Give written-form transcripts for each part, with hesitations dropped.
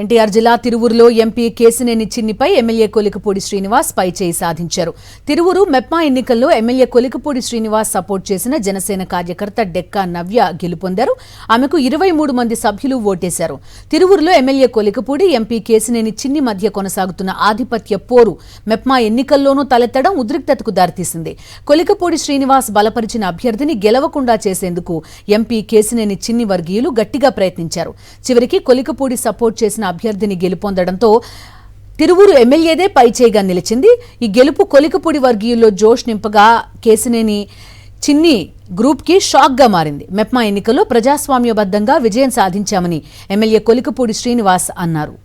ఎన్టీఆర్ జిల్లా తిరువూరులో MP Kesineni చిన్నిపై MLA Kolikapudi Srinivas పైచేయి సాధించారు. తిరువూరు మెప్మా ఎన్నికల్లో ఎమ్మెల్యే కొలికపూడి శ్రీనివాస్ సపోర్ట్ చేసిన జనసేన కార్యకర్త డెక్కా నవ్య గెలుపొందారు. ఆమెకు 23 మంది సభ్యులు ఓటేశారు. తిరువూరులో ఎమ్మెల్యే కొలికపూడి, ఎంపీ కేసినేని చిన్ని మధ్య కొనసాగుతున్న ఆధిపత్య పోరు మెప్మా ఎన్నికల్లోనూ తలెత్తడం ఉద్రిక్తతకు దారితీసింది. కొలికపూడి శ్రీనివాస్ బలపరిచిన అభ్యర్థిని గెలవకుండా చేసేందుకు ఎంపీ కేసినేని చిన్ని వర్గీయులు గట్టిగా ప్రయత్నించారు. చివరికి కొలికపూడి సపోర్ట్ చేసిన అభ్యర్థిని గెలుపొందడంతో తిరువూరు ఎమ్మెల్యేదే పైచేయిగా నిలిచింది. ఈ గెలుపు కొలికపూడి వర్గీయుల్లో జోష్ నింపగా కేసినేని చిన్ని గ్రూప్ కి షాక్ గా మారింది. మెప్మా ఎన్నికల్లో ప్రజాస్వామ్యబద్ధంగా విజయం సాధించామని ఎమ్మెల్యే కొలికపూడి శ్రీనివాస్ అన్నారు.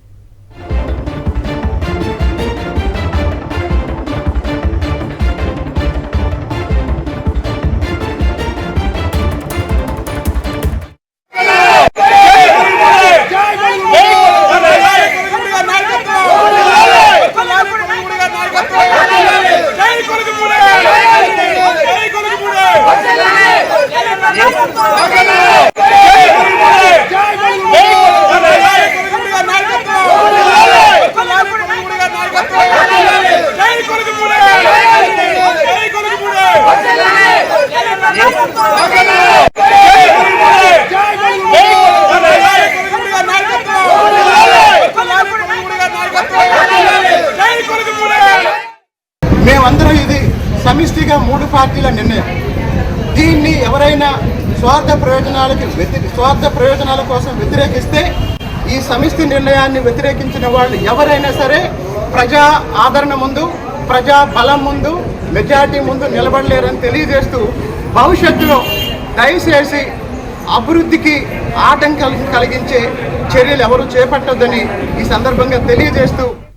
మేమందరం ఇది సమిష్టిగా 3 పార్టీల నిర్ణయం. దీన్ని ఎవరైనా స్వార్థ ప్రయోజనాల కోసం వ్యతిరేకిస్తే ఈ సమిష్టి నిర్ణయాన్ని వ్యతిరేకించిన వాళ్ళు ఎవరైనా సరే ప్రజా ఆదరణ ముందు, ప్రజా బలం ముందు, మెజారిటీ ముందు నిలబడలేరని తెలియజేస్తూ భవిష్యత్తులో దయచేసి అభివృద్ధికి ఆటంకం కలిగించే చర్యలు ఎవరు చేపట్టొద్దని ఈ సందర్భంగా తెలియజేస్తూ